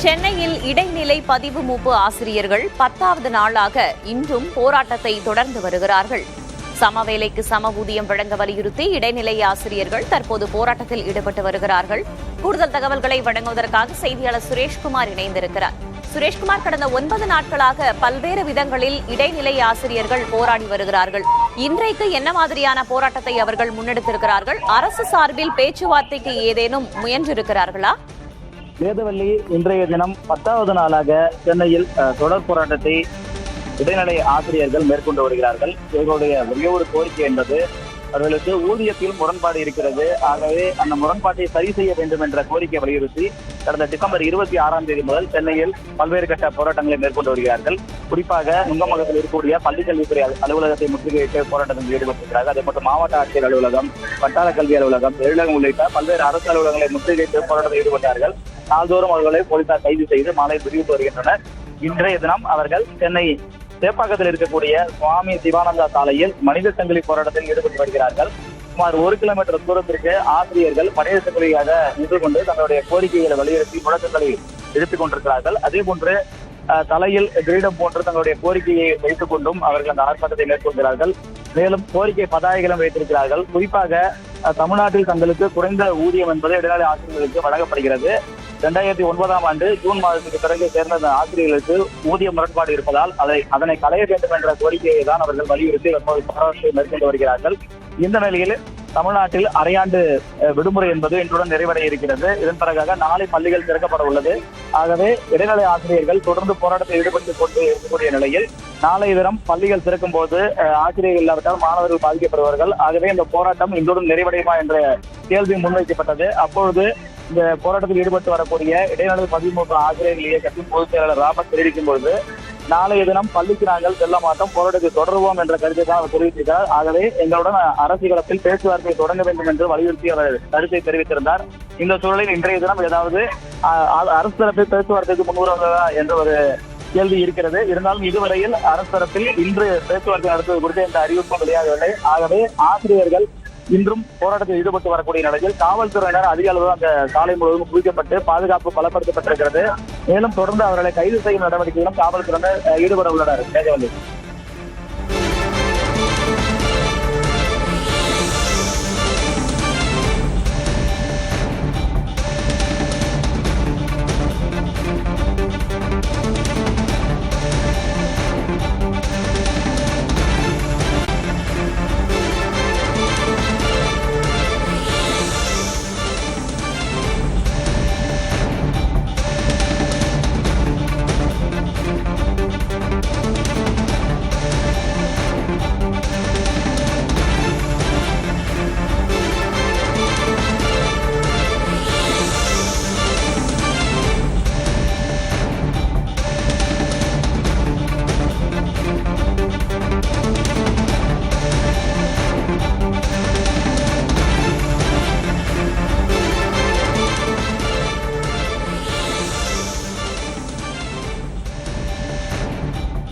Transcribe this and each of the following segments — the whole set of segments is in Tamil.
சென்னையில் இடைநிலை பதிவு மூப்பு ஆசிரியர்கள் 10வது நாளாக இன்றும் போராட்டத்தை தொடர்ந்து வருகிறார்கள். சமவேலைக்கு சம ஊதியம் வழங்க வலியுறுத்தி இடைநிலை ஆசிரியர்கள் தற்போது போராட்டத்தில் ஈடுபட்டு வருகிறார்கள். கூடுதல் தகவல்களை வழங்குவதற்காக செய்தியாளர் சுரேஷ்குமார் இணைந்திருக்கிறார். சுரேஷ்குமார், கடந்த 9 நாட்களாக பல்வேறு விதங்களில் இடைநிலை ஆசிரியர்கள் போராடி வருகிறார்கள். இன்றைக்கு என்ன மாதிரியான போராட்டத்தை அவர்கள் முன்னெடுத்திருக்கிறார்கள்? அரசு சார்பில் பேச்சுவார்த்தைக்கு ஏதேனும் முயன்றிருக்கிறார்களா? வேதவள்ளி, இன்றைய தினம் 10வது நாளாக சென்னையில் தொடர் போராட்டத்தை இடைநிலை ஆசிரியர்கள் மேற்கொண்டு வருகிறார்கள். இவர்களுடைய ஒரே ஒரு கோரிக்கை என்பது அவர்களுக்கு ஊதியத்தில் முரண்பாடு இருக்கிறது. ஆகவே அந்த முரண்பாட்டை சரி செய்ய வேண்டும் என்ற கோரிக்கை வலியுறுத்தி கடந்த டிசம்பர் 26ஆம் தேதி முதல் சென்னையில் பல்வேறு கட்ட போராட்டங்களை மேற்கொண்டு வருகிறார்கள். குறிப்பாக நுங்கம்பாக்கத்தில் இருக்கக்கூடிய பள்ளிக்கல்வித்துறை அலுவலகத்தை முற்றுகையிட்டு போராட்டத்தில் ஈடுபட்டிருக்கிறார்கள். அதே போன்று மாவட்ட ஆட்சியர் அலுவலகம், வட்டார கல்வி அலுவலகம், எழிலகம் உள்ளிட்ட பல்வேறு அரசு அலுவலகங்களை முற்றுகையிட்டு போராட்டத்தில் ஈடுபட்டார்கள். நாள்தோறும் அவர்களை போலீசார் கைது செய்து மாலை விடுவித்து வருகின்றனர். இன்றைய தினம் அவர்கள் சென்னை சேப்பாக்கத்தில் இருக்கக்கூடிய சுவாமி சிவானந்தா சாலையில் மனித சங்கிலி போராட்டத்தில் ஈடுபட்டு வருகிறார்கள். சுமார் 1 கிலோமீட்டர் தூரத்திற்கு ஆசிரியர்கள் மனித சங்கிலியாக நின்று கொண்டு தங்களுடைய கோரிக்கைகளை வலியுறுத்தி முழக்கங்களை எழுப்பிக் கொண்டிருக்கிறார்கள். அதே போன்று தலையில் கிரீடம் போன்று தங்களுடைய கோரிக்கையை வைத்துக் கொண்டும் அவர்கள் அந்த ஆர்ப்பாட்டத்தை மேற்கொள்கிறார்கள். மேலும் கோரிக்கை பதாகைகளும் வைத்திருக்கிறார்கள். குறிப்பாக தமிழ்நாட்டில் தங்களுக்கு குறைந்த ஊதியம் என்பது இடைநிலை ஆசிரியர்களுக்கு வழங்கப்படுகிறது. 2009ஆம் ஆண்டு ஜூன் மாதத்துக்கு பிறகு சேர்ந்த ஆசிரியர்களுக்கு ஊதிய முரண்பாடு இருப்பதால் அதனை களைய வேண்டும் என்ற கோரிக்கையை தான் அவர்கள் வலியுறுத்தி போராட்டத்தை மேற்கொண்டு வருகிறார்கள். இந்த நிலையில் தமிழ்நாட்டில் அரையாண்டு விடுமுறை என்பது இன்றுடன் நிறைவடைய இருக்கிறது. இதன் பிறகாக நாளை பள்ளிகள் திறக்கப்பட உள்ளது. ஆகவே இடைநிலை ஆசிரியர்கள் தொடர்ந்து போராட்டத்தில் ஈடுபட்டுக் கொண்டு இருக்கக்கூடிய நிலையில் நாளைய தினம் பள்ளிகள் திறக்கும் போது ஆசிரியர்கள் இல்லாவிட்டால் மாணவர்கள் பாதிக்கப்படுவார்கள். ஆகவே இந்த போராட்டம் இன்றுடன் நிறைவடையுமா என்ற கேள்வி முன்வைக்கப்பட்டது. அப்பொழுது இந்த போராட்டத்தில் ஈடுபட்டு வரக்கூடிய இடைநிலை 13 ஆசிரியர்கள் இயக்கத்தின் பொதுச் செயலாளர் ராபர்ட் தெரிவிக்கும் பொழுது, நாளைய தினம் பள்ளிக்கு நாங்கள் செல்ல மாட்டோம், போராட்டத்தை தொடருவோம் என்ற கருத்தை தான் அவர் தெரிவித்திருக்கிறார். ஆகவே எங்களுடன் அரசு களத்தில் பேச்சுவார்த்தை தொடங்க வேண்டும் என்று வலியுறுத்தி அவர் கருத்தை தெரிவித்திருந்தார். இந்த சூழலில் இன்றைய தினம் ஏதாவது அரசு தரப்பில் பேச்சுவார்த்தைக்கு முன்வருவதா என்ற ஒரு கேள்வி இருக்கிறது. இருந்தாலும் இதுவரையில் அரசு தரப்பில் இன்று பேச்சுவார்த்தை நடத்துவது குறித்து எந்த அறிவிப்பும் வெளியாகவில்லை. ஆகவே ஆசிரியர்கள் இன்றும் போராட்டத்தில் ஈடுபட்டு வரக்கூடிய நிலையில் காவல்துறையினர் அதிக அளவு அந்த சாலை முழுவதும் குவிக்கப்பட்டு பாதுகாப்பு பலப்படுத்தப்பட்டிருக்கிறது. மேலும் தொடர்ந்து அவர்களை கைது செய்யும் நடவடிக்கையிலும் காவல்துறையினர் ஈடுபட உள்ளனர். வேதவள்ளி.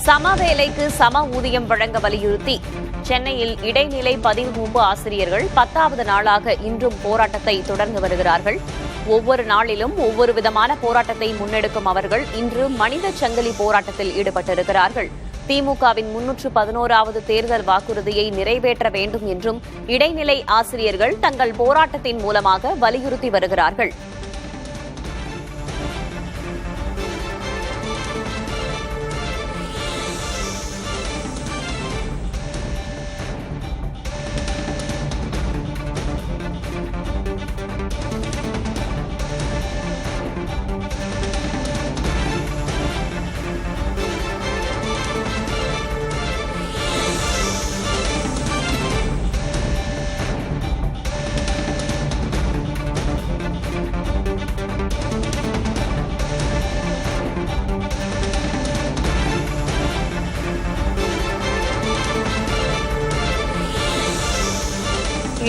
சமவேலைக்கு சம ஊதியம் வழங்க வலியுறுத்தி சென்னையில் இடைநிலை பதிவு மூப்பு ஆசிரியர்கள் 10வது நாளாக இன்றும் போராட்டத்தை தொடர்ந்து வருகிறார்கள். ஒவ்வொரு நாளிலும் ஒவ்வொரு விதமான போராட்டத்தை முன்னெடுக்கும் அவர்கள் இன்று மனித சங்கிலி போராட்டத்தில் ஈடுபட்டிருக்கிறார்கள். திமுகவின் 311வது தேர்தல் வாக்குறுதியை நிறைவேற்ற வேண்டும் என்றும் இடைநிலை ஆசிரியர்கள் தங்கள் போராட்டத்தின் மூலமாக வலியுறுத்தி வருகிறார்கள்.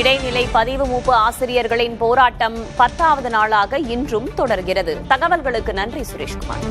இடைநிலை பதிவு மூப்பு ஆசிரியர்களின் போராட்டம் 10வது நாளாக இன்றும் தொடர்கிறது. தகவல்களுக்கு நன்றி சுரேஷ்குமார்.